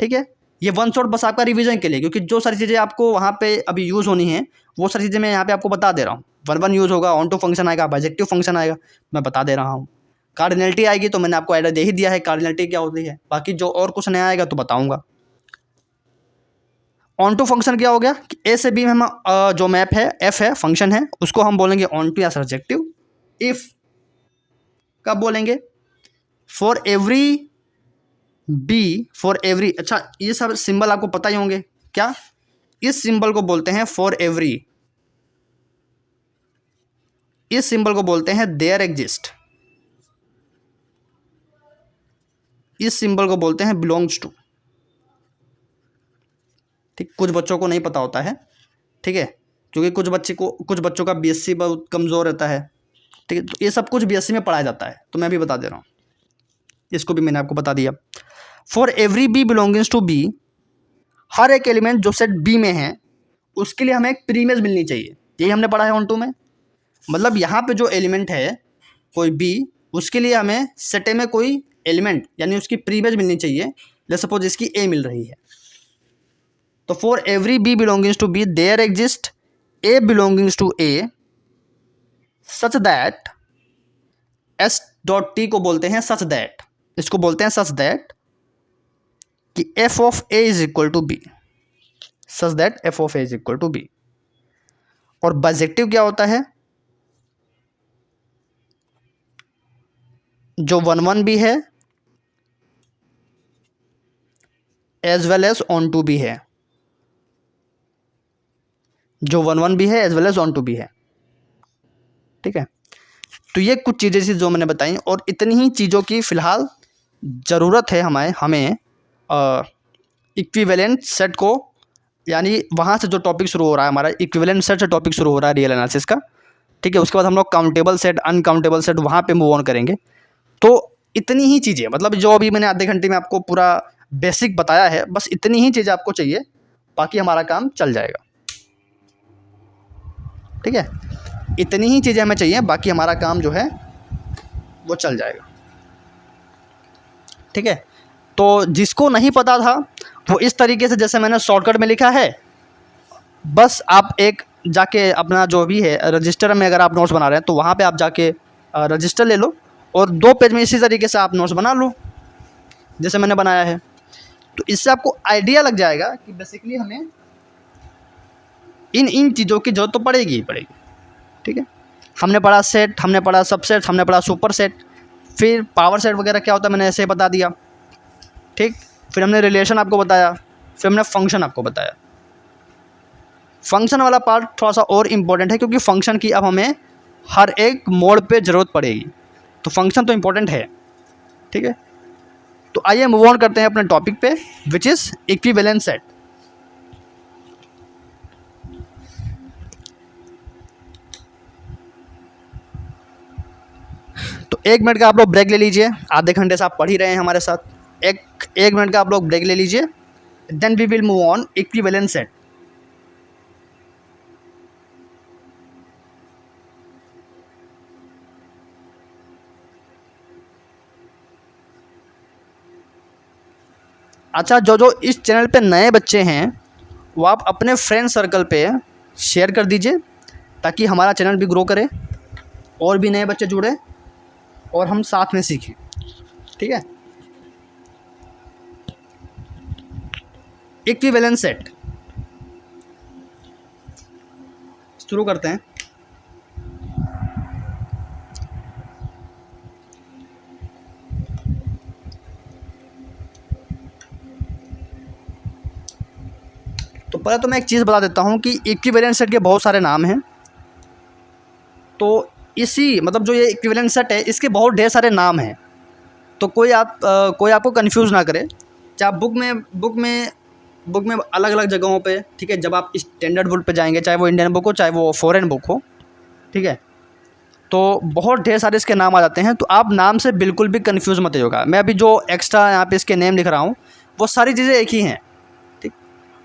ठीक है, ये वन शॉट बस आपका रिवीजन के लिए, क्योंकि जो सारी चीज़ें आपको वहाँ पे अभी यूज़ होनी है वो सारी चीज़ें मैं यहाँ पे आपको बता दे रहा हूँ। वन वन यूज़ होगा, ऑन टू फंक्शन आएगा, बाइजेक्टिव फंक्शन आएगा, मैं बता दे रहा हूँ। कार्डिनलिटी आएगी तो मैंने आपको आइडिया दे ही दिया है कार्डिनलिटी क्या होती है, बाकी जो और कुछ नया आएगा तो बताऊँगा। ऑन टू फंक्शन क्या हो गया कि ए से बी में हम जो मैप है एफ है फंक्शन है, उसको हम बोलेंगे ऑन टू या सर्जेक्टिव। इफ कब बोलेंगे? For every b, for every, अच्छा ये सब सिंबल आपको पता ही होंगे क्या, इस सिंबल को बोलते हैं फॉर एवरी, इस सिंबल को बोलते हैं देयर एग्जिस्ट। इस सिंबल को बोलते हैं बिलोंग्स टू। ठीक, कुछ बच्चों को नहीं पता होता है, ठीक है, क्योंकि कुछ बच्चों का बीएससी बहुत कमज़ोर रहता है। ठीक है, तो ये सब कुछ बीएससी में पढ़ाया जाता है, तो मैं भी बता दे रहा हूँ, इसको भी मैंने आपको बता दिया। For every b belongings to b, हर एक एलिमेंट जो सेट बी में है उसके लिए हमें एक प्रीमेज मिलनी चाहिए। यही हमने पढ़ा है ऑन टू में। मतलब यहाँ पे जो एलिमेंट है कोई बी, उसके लिए हमें सेट ए में कोई एलिमेंट यानी उसकी प्रीमेज मिलनी चाहिए। लेट्स सपोज इसकी ए मिल रही है, तो for every b belongings to B there exist a belongings to A such that, S dot T को बोलते हैं सच दैट, इसको बोलते हैं सच दैट कि f of a is equal to B, such that f of a is equal to b. और bijective क्या होता है? जो 1 1 भी है as well as onto भी है, जो 1 1 भी है as well as onto भी है। ठीक है, तो ये कुछ चीज़ें थी जो मैंने बताई, और इतनी ही चीज़ों की फ़िलहाल ज़रूरत है हमें इक्विवेलेंट सेट को, यानी वहाँ से जो टॉपिक शुरू हो रहा है हमारा इक्विवेलेंट सेट से टॉपिक शुरू हो रहा है रियल एनालिसिस का। ठीक है, उसके बाद हम लोग काउंटेबल सेट, अनकाउंटेबल सेट, वहाँ पे मूव ऑन करेंगे। तो इतनी ही चीज़ें, मतलब जो अभी मैंने आधे घंटे में आपको पूरा बेसिक बताया है, बस इतनी ही चीज़ें आपको चाहिए, बाकी हमारा काम चल जाएगा। ठीक है, इतनी ही चीज़ें हमें चाहिए, बाकी हमारा काम जो है वो चल जाएगा। ठीक है, तो जिसको नहीं पता था वो इस तरीके से, जैसे मैंने शॉर्टकट में लिखा है, बस आप एक जाके अपना जो भी है रजिस्टर में अगर आप नोट्स बना रहे हैं तो वहाँ पे आप जाके रजिस्टर ले लो और 2 पेज में इसी तरीके से आप नोट्स बना लो जैसे मैंने बनाया है। तो इससे आपको आइडिया लग जाएगा कि बेसिकली हमें इन चीज़ों की जरूरत तो पड़ेगी ही पड़ेगी। ठीक है, हमने पढ़ा सेट, हमने पढ़ा सबसेट, हमने पढ़ा सुपर सेट, फिर पावर सेट वगैरह क्या होता है मैंने ऐसे बता दिया। ठीक, फिर हमने रिलेशन आपको बताया, फिर हमने फंक्शन आपको बताया। फंक्शन वाला पार्ट थोड़ा सा और इम्पोर्टेंट है, क्योंकि फंक्शन की अब हमें हर एक मोड पे ज़रूरत पड़ेगी, तो फंक्शन तो इम्पोर्टेंट है। ठीक है, तो आइए मूव ऑन करते हैं अपने टॉपिक पे, विच इज़ इक्विवेलेंट सेट। तो 1 मिनट का आप लोग ब्रेक ले लीजिए, आधे घंटे से आप पढ़ ही रहे हैं हमारे साथ। एक मिनट का आप लोग ब्रेक ले लीजिए, then we will move on equivalent set. अच्छा, जो इस चैनल पे नए बच्चे हैं वो आप अपने फ्रेंड सर्कल पे शेयर कर दीजिए, ताकि हमारा चैनल भी ग्रो करे और भी नए बच्चे जुड़े और हम साथ में सीखें। ठीक है, इक्विवेलेंट सेट शुरू करते हैं। तो पहले तो मैं एक चीज़ बता देता हूँ कि इक्विवेलेंट सेट के बहुत सारे नाम हैं। तो इसी मतलब जो ये इक्विवेलेंट सेट है इसके बहुत ढेर सारे नाम हैं, तो कोई आपको कंफ्यूज ना करे। चाहे बुक में अलग अलग जगहों पे, ठीक है, जब आप स्टैंडर्ड बुक पे जाएंगे, चाहे वो इंडियन बुक हो चाहे वो फॉरेन बुक हो, ठीक है, तो बहुत ढेर सारे इसके नाम आ जाते हैं। तो आप नाम से बिल्कुल भी कंफ्यूज मत होगा। मैं अभी जो एक्स्ट्रा यहाँ पे इसके नेम लिख रहा हूँ वो सारी चीज़ें एक ही हैं। ठीक,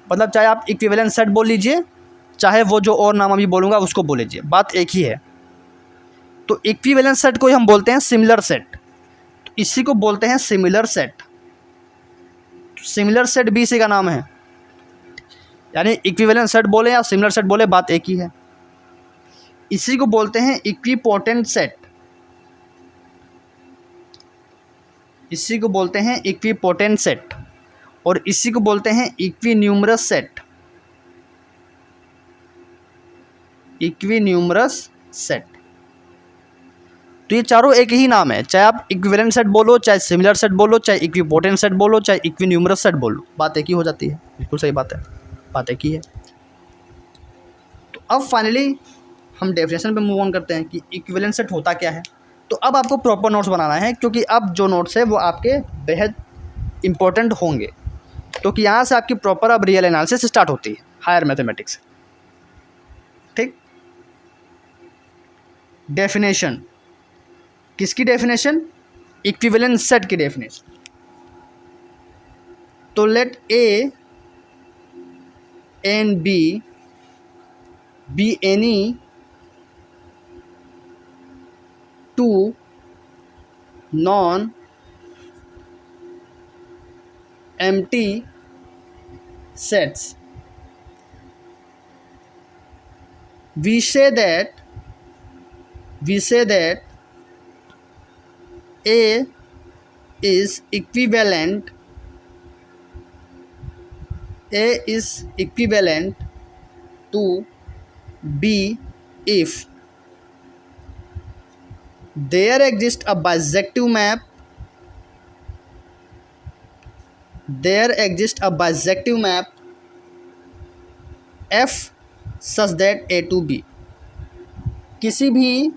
मतलब चाहे आप इक्विवेलेंट सेट बोल लीजिए, चाहे वो जो और नाम अभी बोलूँगा उसको बोल लीजिए, बात एक ही है। तो इक्विवेलेंट सेट को हम बोलते हैं सिमिलर सेट, तो इसी को बोलते हैं सिमिलर सेट। सिमिलर सेट भी इसी का नाम है, यानी इक्विवेलेंट सेट बोले या सिमिलर सेट बोले बात एक ही है। इसी को बोलते हैं इक्विपोटेंट सेट, इसी को बोलते हैं इक्विपोटेंट सेट, और इसी को बोलते हैं इक्विन्यूमरस सेट, इक्विन्यूमरस सेट। तो ये चारों एक ही नाम है, चाहे आप इक्विवेलेंट सेट बोलो, चाहे सिमिलर सेट बोलो, चाहे इक्विपोटेंट सेट बोलो, चाहे इक्विन्यूमरस सेट बोलो, बात एक ही हो जाती है। बिल्कुल सही बात है, बात एक ही है। तो अब फाइनली हम डेफिनेशन पे मूव ऑन करते हैं कि इक्विवेलेंट सेट होता क्या है। तो अब आपको प्रॉपर नोट्स बनाना है, क्योंकि अब जो नोट्स है वो आपके बेहद इम्पोर्टेंट होंगे। तो कि यहाँ से आपकी प्रॉपर अब रियल एनालिसिस स्टार्ट होती है हायर मैथमेटिक्स। ठीक, डेफिनेशन, किसकी डेफिनेशन? इक्विवेलेंट सेट की डेफिनेशन। तो let A and B any two non empty sets. We say that A is equivalent to B if there exists a bisective map F such that A to B। किसी भी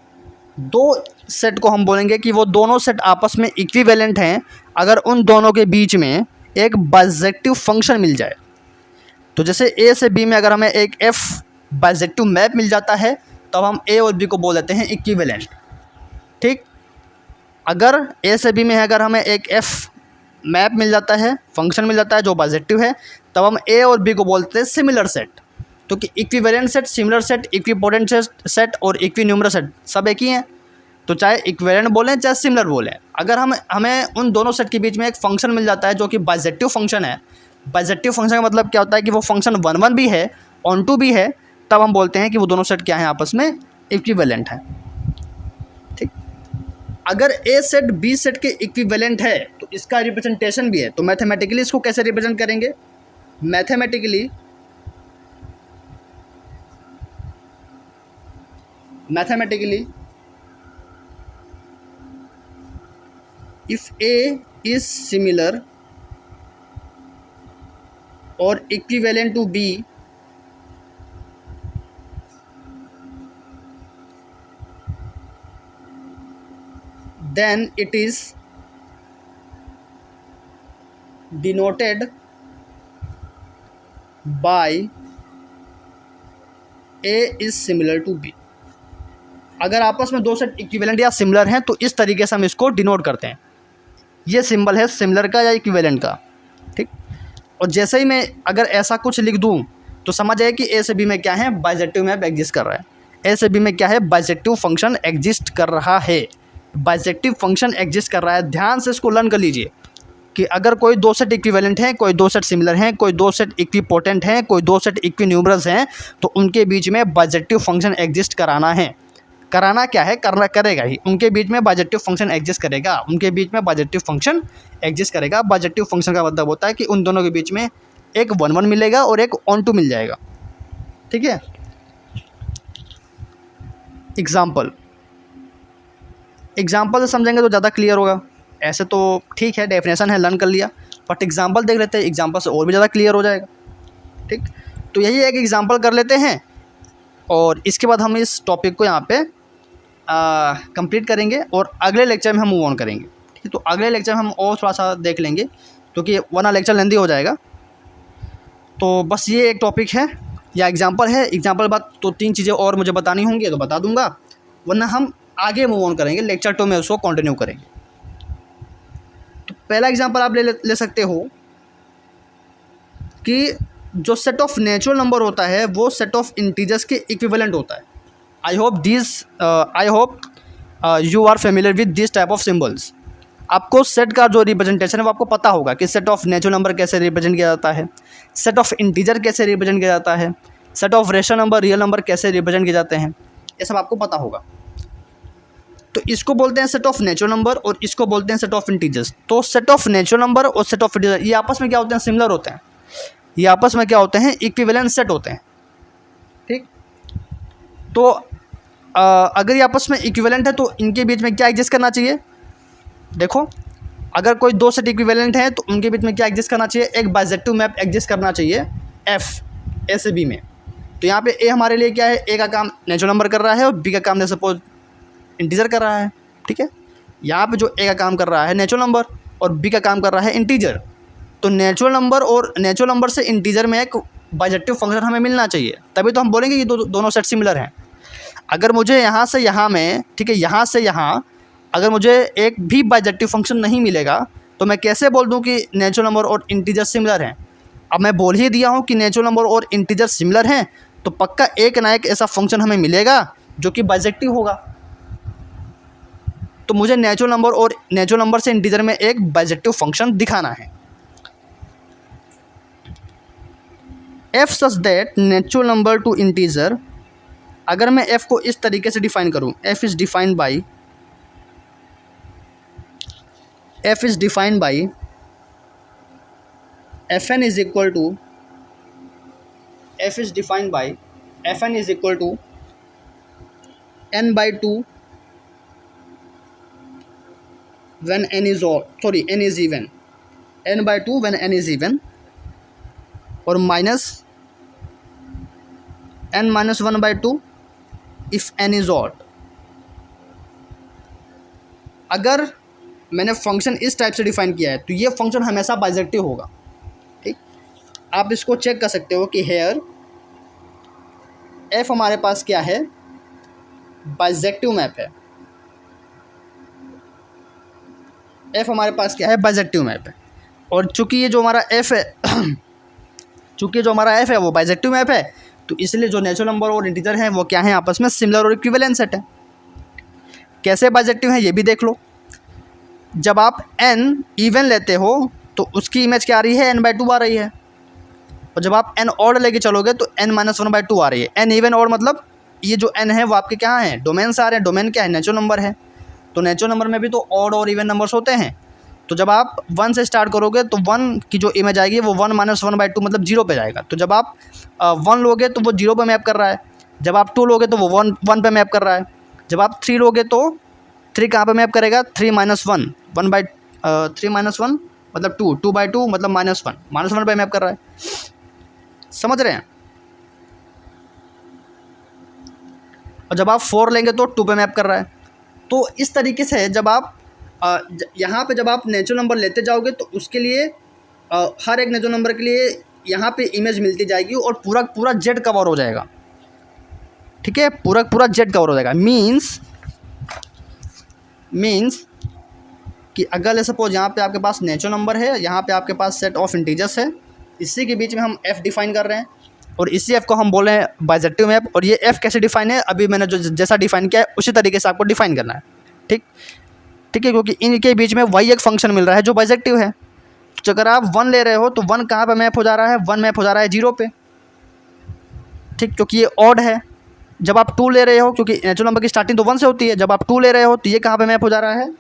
दो set को हम बोलेंगे कि वो दोनों सेट आपस में इक्विवेलेंट हैं अगर उन दोनों के बीच में एक बाइजेक्टिव फंक्शन मिल जाए। तो जैसे A से B में अगर हमें एक F बाइजेक्टिव मैप मिल जाता है तब हम A और B को बोल देते हैं इक्विवेलेंट। ठीक, अगर A से B में अगर हमें एक F मैप मिल जाता है, फंक्शन मिल जाता है जो बाइजेक्टिव है, तब हम ए और बी को बोलते हैं सिमिलर सेट। तो कि equivalent set, similar set, equipotent set और इक्विन्यूमरस सेट सब एक ही हैं। तो चाहे इक्विवेलेंट बोलें चाहे सिमिलर बोलें, अगर हमें उन दोनों सेट के बीच में एक फंक्शन मिल जाता है जो कि बाइजेक्टिव फंक्शन है। बाइजेक्टिव फंक्शन का मतलब क्या होता है कि वो फंक्शन 1 1 भी है, ऑन टू भी है, तब हम बोलते हैं कि वो दोनों सेट क्या हैं, आपस में इक्विवेलेंट हैं। ठीक, अगर ए सेट बी सेट के इक्विवेलेंट है तो इसका रिप्रेजेंटेशन भी है। तो मैथमेटिकली इसको कैसे रिप्रेजेंट करेंगे? Mathematically if a is similar और equivalent to b, then it is denoted by A is similar to B। अगर आपस में दो सेट इक्विवेलेंट या सिमिलर हैं तो इस तरीके से हम इसको डिनोट करते हैं। ये सिंबल है सिमिलर का या इक्विवेलेंट का। ठीक, और जैसे ही मैं अगर ऐसा कुछ लिख दूं तो समझ आए कि ए से बी में क्या है, बाइजेक्टिव मैप एग्जिस्ट कर रहा है। ए से बी में क्या है, बाइजेक्टिव फंक्शन एग्जिस्ट कर रहा है। बाइजेक्टिव फंक्शन एग्जिस्ट कर रहा है। ध्यान से इसको लर्न कर लीजिए कि अगर कोई दो सेट इक्विवेलेंट हैं, कोई दो सेट सिमिलर हैं, कोई दो सेट इक्विपोटेंट हैं, कोई दो सेट इक्विन्यूमरस हैं, तो उनके बीच में बाइजेक्टिव फंक्शन एग्जिस्ट कराना है। कराना क्या है, करना करेगा ही, उनके बीच में बाइजेक्टिव फंक्शन एग्जिस्ट करेगा, उनके बीच में बाइजेक्टिव फंक्शन एग्जिस्ट करेगा। बाइजेक्टिव फंक्शन का मतलब होता है कि उन दोनों के बीच में एक 1 1 मिलेगा और एक ऑन टू मिल जाएगा। ठीक है, एग्जाम्पल से समझेंगे तो ज़्यादा क्लियर होगा। ऐसे तो ठीक है, डेफिनेशन है, लर्न कर लिया, बट एग्जाम्पल देख लेते हैं, एग्जाम्पल से और भी ज़्यादा क्लियर हो जाएगा। ठीक, तो यही एक एग्जाम्पल कर लेते हैं और इसके बाद हम इस टॉपिक को यहाँ पे कंप्लीट करेंगे और अगले लेक्चर में हम मूव ऑन करेंगे। ठीक है, तो अगले लेक्चर में हम और थोड़ा सा देख लेंगे क्योंकि वरना लेक्चर लेंदी हो जाएगा। तो बस ये एक टॉपिक है या एग्जाम्पल है। एग्जाम्पल बाद तो 3 चीज़ें और मुझे बतानी होंगी तो बता दूंगा, वरना हम आगे मूव ऑन करेंगे, लेक्चर 2 में उसको कंटिन्यू करेंगे। तो पहला एग्जांपल आप ले सकते हो कि जो सेट ऑफ नेचुरल नंबर होता है वो सेट ऑफ इंटीजर्स के इक्विवेलेंट होता है। I hope you are familiar with this type of symbols. आपको सेट का जो रिप्रेजेंटेशन है वो आपको पता होगा कि सेट ऑफ नेचुरल नंबर कैसे रिप्रेजेंट किया जाता है, सेट ऑफ इंटीजर कैसे रिप्रेजेंट किया जाता है, set of rational number, real number कैसे रिप्रेजेंट किए जाते हैं, ये सब आपको पता होगा। तो इसको बोलते हैं सेट ऑफ नेचुरल नंबर और इसको बोलते हैं सेट ऑफ इंटीजर्स। तो सेट ऑफ नेचुरल नंबर और सेट ऑफ इंटीजर ये आपस में क्या होते हैं, सिमिलर होते हैं। ये आपस में क्या होते हैं, इक्विवेलेंट सेट होते हैं। ठीक, तो अगर ये आपस में इक्विवेलेंट है तो इनके बीच में क्या एग्जिस्ट करना चाहिए? देखो, अगर कोई दो सेट इक्विवेलेंट हैं तो उनके बीच में क्या एग्जिस्ट करना चाहिए, एक बाइजेक्टिव मैप एग्जिस्ट करना चाहिए एफ ए से बी में। तो यहाँ पे ए हमारे लिए क्या है, ए का काम नेचुरल नंबर कर रहा है और बी का काम सपोज इंटीजर कर रहा है। ठीक है, यहाँ पे जो ए का काम कर रहा है नेचुरल नंबर और बी का काम कर रहा है इंटीजर। तो नेचुरल नंबर से इंटीजर में एक बाइजेक्टिव फंक्शन हमें मिलना चाहिए, तभी तो हम बोलेंगे कि दोनों सेट सिमिलर हैं। अगर मुझे यहाँ से यहाँ में, ठीक है, यहाँ से यहाँ अगर मुझे एक भी बाइजेक्टिव फंक्शन नहीं मिलेगा तो मैं कैसे बोल दूँ कि नेचुरल नंबर और इंटीजर सिमिलर हैं। अब मैं बोल ही दिया हूँ कि नेचुरल नंबर और इंटीजर सिमिलर हैं, तो पक्का एक ना एक ऐसा फंक्शन हमें मिलेगा जो कि बाइजेक्टिव होगा। तो मुझे नेचुरल नंबर से इंटीजर में एक बाइजेक्टिव फंक्शन दिखाना है। f such that natural number two integer, अगर मैं f को इस तरीके से डिफाइन करूं, f is defined by fn is equal to n by 2 when n is even, n by 2 when n is even, और minus n minus 1 by 2 if n is odd। अगर मैंने फंक्शन इस type से define किया है तो ये function हमेशा बाइजेक्टिव होगा। ठीक, आप इसको चेक कर सकते हो कि हेयर f हमारे पास क्या है, बाइजेक्टिव मैप है। f हमारे पास क्या है, बाइजेक्टिव मैप है। और चूंकि ये जो हमारा f है वो बाइजेक्टिव मैप है, तो इसलिए जो नेचुरल नंबर और इंटीजर हैं वो क्या हैं, आपस में सिमिलर और इक्विवेलेंट सेट है। कैसे बाइजेक्टिव है ये भी देख लो। जब आप n इवन लेते हो तो उसकी इमेज क्या आ रही है, n by 2 आ रही है, और जब आप n ऑड लेके चलोगे तो n minus 1 by 2 आ रही है। n इवन ऑड मतलब ये जो n है वो आपके क्या हैं, डोमेन से आ रहे हैं। डोमेन क्या है, नेचुरल नंबर है। तो नेचुरल नंबर में भी तो ऑड और इवन नंबर्स होते हैं। तो जब आप 1 से स्टार्ट करोगे तो 1 की जो इमेज आएगी वो 1 minus 1 by 2 मतलब 0 पे जाएगा। तो जब आप 1 लोगे तो वो 0 पे मैप कर रहा है, जब आप 2 लोगे तो वो 1 पे मैप कर रहा है, जब आप 3 लोगे तो 3 कहाँ पे मैप करेगा, 3 minus 1 मतलब 2 by 2 मतलब -1 पे मैप कर रहा है। समझ रहे हैं। और जब आप 4 लेंगे तो 2 पे मैप कर रहा है। तो इस तरीके से जब आप यहाँ पे जब आप नेचुरल नंबर लेते जाओगे तो उसके लिए हर एक नेचुरल नंबर के लिए यहाँ पे इमेज मिलती जाएगी और पूरा जेड कवर हो जाएगा। ठीक है, पूरा जेड कवर हो जाएगा। मीन्स कि अगर सपोज यहाँ पे आपके पास नेचुरल नंबर है, यहाँ पे आपके पास सेट ऑफ इंटीजर्स है, इसी के बीच में हम f डिफाइन कर रहे हैं और इसी f को हम बोल रहे हैं बाइजेक्टिव मैप। और ये f कैसे डिफाइन है, अभी मैंने जो जैसा डिफाइन किया है उसी तरीके से आपको डिफाइन करना है। ठीक है, क्योंकि इनके बीच में वही एक फंक्शन मिल रहा है जो बाइजेक्टिव है। तो अगर आप 1 ले रहे हो तो 1 कहाँ पे मैप हो जा रहा है, 1 मैप हो जा रहा है 0 पे। ठीक, क्योंकि ये ऑड है। जब आप 2 ले रहे हो, क्योंकि नेचुरल नंबर की स्टार्टिंग तो 1 से होती है, जब आप 2 ले रहे हो तो ये कहाँ पे मैप हो जा रहा है,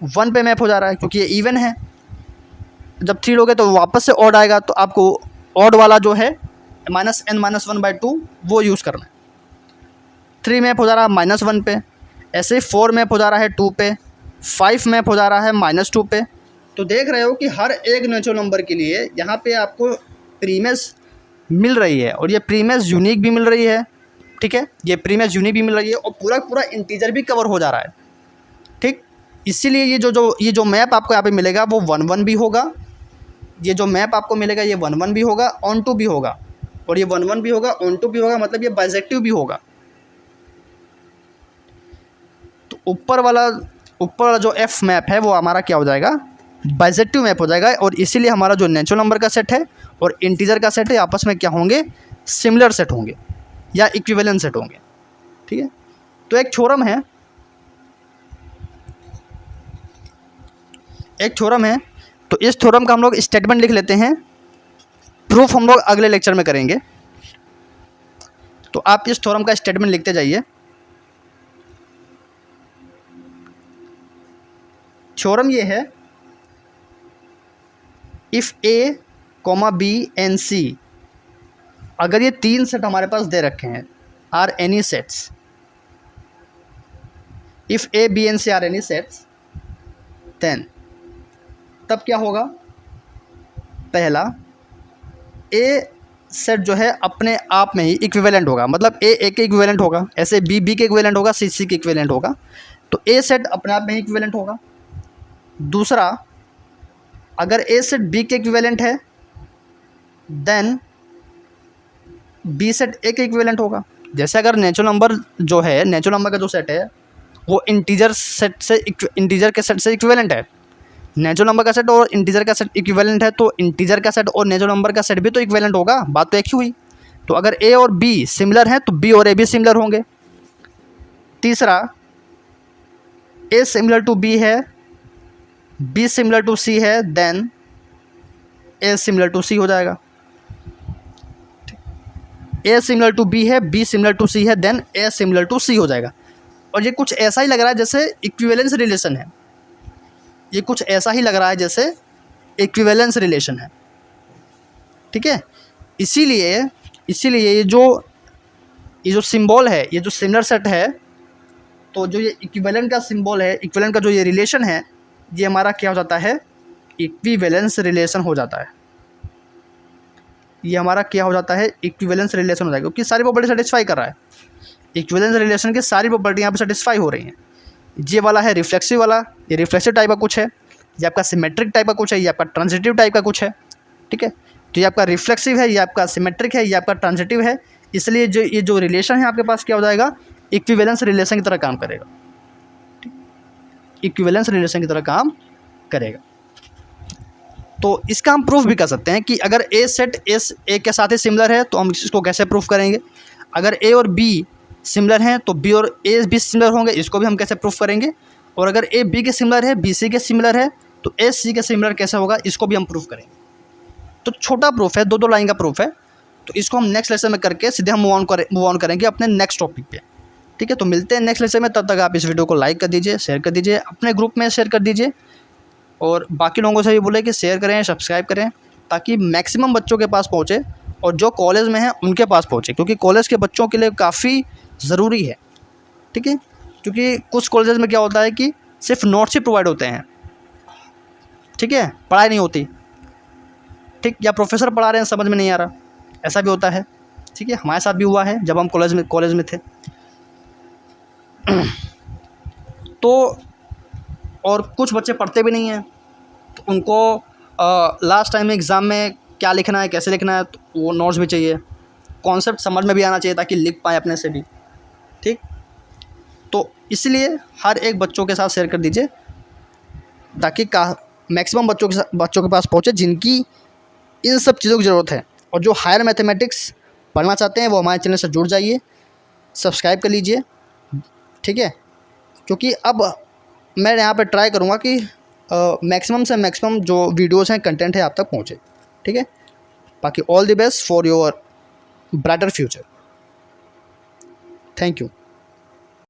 1 पे मैप हो जा रहा है, क्योंकि ये इवन है। जब 3 लोगे तो वापस से ऑड आएगा, तो आपको ऑड वाला जो है -n minus 1 by 2 वो यूज़ करना है। 3 मैप हो जा रहा है -1 पे, ऐसे ही 4 मैप हो जा रहा है 2 पे, 5 मैप हो जा रहा है -2 पे। तो देख रहे हो कि हर एक नेचुरल नंबर के लिए यहाँ पे आपको प्रीमेस मिल रही है और ये प्रीमेस यूनिक भी मिल रही है। ठीक है, ये प्रीमेस यूनिक भी मिल रही है और पूरा इंटीजर भी कवर हो जा रहा है। ठीक, इसीलिए ये जो मैप आपको यहाँ पे मिलेगा वो 1 1 भी होगा, ये जो मैप आपको मिलेगा ये 1 1 भी होगा, ऑन टू भी होगा, और ये 1 1 भी होगा, ऑन टू भी होगा, मतलब ये बाइजेक्टिव भी होगा। तो ऊपर वाला जो f मैप है वो हमारा क्या हो जाएगा, बाइजेक्टिव मैप हो जाएगा। और इसीलिए हमारा जो नेचुरल नंबर का सेट है और इंटीजर का सेट है आपस में क्या होंगे, सिमिलर सेट होंगे या इक्विवेलेंट सेट होंगे। ठीक है, तो एक थ्योरम है, तो इस थ्योरम का हम लोग स्टेटमेंट लिख लेते हैं, प्रूफ हम लोग अगले लेक्चर में करेंगे। तो आप इस थ्योरम का स्टेटमेंट लिखते जाइए। थ्योरम ये है, if A, B and C, अगर ये 3 सेट हमारे पास दे रखे हैं, are any sets, if A, B and C are any sets, then तब क्या होगा, पहला A सेट जो है अपने आप में ही इक्विवेलेंट होगा, मतलब A के इक्विवेलेंट होगा, ऐसे B के इक्विवेलेंट होगा, C के इक्विवेलेंट होगा। तो A सेट अपने आप में ही इक्विवेलेंट होगा। दूसरा, अगर ए सेट बी के इक्विवेलेंट है देन बी सेट ए के इक्विवेलेंट होगा। जैसे अगर नेचुरल नंबर जो है, नेचुरल नंबर का जो सेट है वो इंटीजर के सेट से इक्विवेलेंट है। नेचुरल नंबर का सेट और इंटीजर का सेट इक्विवेलेंट है, तो इंटीजर का सेट और नेचुरल नंबर का सेट भी तो इक्विवेलेंट होगा, बात तो एक ही हुई। तो अगर ए और बी सिमिलर हैं तो बी और ए भी सिमिलर होंगे। तीसरा, ए सिमिलर टू बी है, बी सिमिलर टू सी है, देन ए सिमिलर टू सी हो जाएगा। ए सिमिलर टू बी है, बी सिमिलर टू सी है, देन ए सिमिलर टू सी हो जाएगा। और ये कुछ ऐसा ही लग रहा है जैसे इक्विवेलेंस रिलेशन है, ये कुछ ऐसा ही लग रहा है जैसे इक्विवेलेंस रिलेशन है, ठीक है। इसीलिए ये जो सिंबल है, ये जो सिमिलर सेट है, तो जो ये इक्विवेलेंट का सिंबल है, इक्विवेलेंट का जो ये रिलेशन है, ये हमारा क्या हो जाता है, इक्विवेलेंस रिलेशन हो जाता है। ये हमारा क्या हो जाता है, इक्विवेलेंस रिलेशन हो जाएगा, क्योंकि सारी प्रॉपर्टी सेटिस्फाई कर रहा है। इक्विवेलेंस रिलेशन की सारी प्रॉपर्टी यहाँ पे सेटिस्फाई हो रही हैं। ये वाला है रिफ्लेक्सिव वाला, ये रिफ्लेक्सिव टाइप का कुछ है, ये आपका सिमेट्रिक टाइप का कुछ है, ये आपका ट्रांजिटिव टाइप का कुछ है, ठीक है। तो ये आपका रिफ्लेक्सिव है, ये आपका सिमेट्रिक है, ये आपका ट्रांजिटिव है। इसलिए ये जो रिलेशन है आपके पास क्या हो जाएगा, इक्विवेलेंस रिलेशन की तरह काम करेगा, इक्विवेलेंस रिलेशन की तरह काम करेगा। तो इसका हम प्रूफ भी कर सकते हैं कि अगर ए सेट ए के साथ ही सिमिलर है तो हम इसको कैसे प्रूफ करेंगे। अगर ए और बी सिमिलर हैं तो बी और ए भी सिमिलर होंगे, इसको भी हम कैसे प्रूफ करेंगे। और अगर ए बी के सिमिलर है, बी सी के सिमिलर है, तो ए सी के सिमिलर कैसे होगा, इसको भी हम प्रूफ करेंगे। तो छोटा प्रूफ है, 2 लाइन का प्रूफ है। तो इसको हम नेक्स्ट लेसन में करके सीधे हम मूव ऑन करेंगे अपने नेक्स्ट टॉपिक पे, ठीक है। तो मिलते हैं नेक्स्ट लेसन में, तब तक आप इस वीडियो को लाइक कर दीजिए, शेयर कर दीजिए, अपने ग्रुप में शेयर कर दीजिए, और बाकी लोगों से भी बोले कि शेयर करें, सब्सक्राइब करें, ताकि मैक्सिमम बच्चों के पास पहुँचे और जो कॉलेज में हैं उनके पास पहुँचे, क्योंकि कॉलेज के बच्चों के लिए काफ़ी ज़रूरी है, ठीक है। क्योंकि कुछ कॉलेजेस में क्या होता है कि सिर्फ नोट्स ही प्रोवाइड होते हैं, ठीक है, पढ़ाई नहीं होती, ठीक, या प्रोफेसर पढ़ा रहे हैं समझ में नहीं आ रहा, ऐसा भी होता है, ठीक है। हमारे साथ भी हुआ है जब हम कॉलेज में थे। तो और कुछ बच्चे पढ़ते भी नहीं हैं, तो उनको लास्ट टाइम एग्ज़ाम में क्या लिखना है, कैसे लिखना है, तो वो नोट्स भी चाहिए, कॉन्सेप्ट समझ में भी आना चाहिए ताकि लिख पाएँ अपने से भी, ठीक। तो इसलिए हर एक बच्चों के साथ शेयर कर दीजिए ताकि मैक्सिमम बच्चों के पास पहुँचे जिनकी इन सब चीज़ों की ज़रूरत है। और जो हायर मैथमेटिक्स पढ़ना चाहते हैं वो हमारे चैनल से जुड़ जाइए, सब्सक्राइब कर लीजिए, ठीक है। क्योंकि अब मैं यहाँ पे ट्राई करूँगा कि मैक्सिमम से मैक्सिमम जो वीडियोस हैं, कंटेंट है, आप तक पहुँचे, ठीक है। बाकी all the best for your brighter future. Thank you.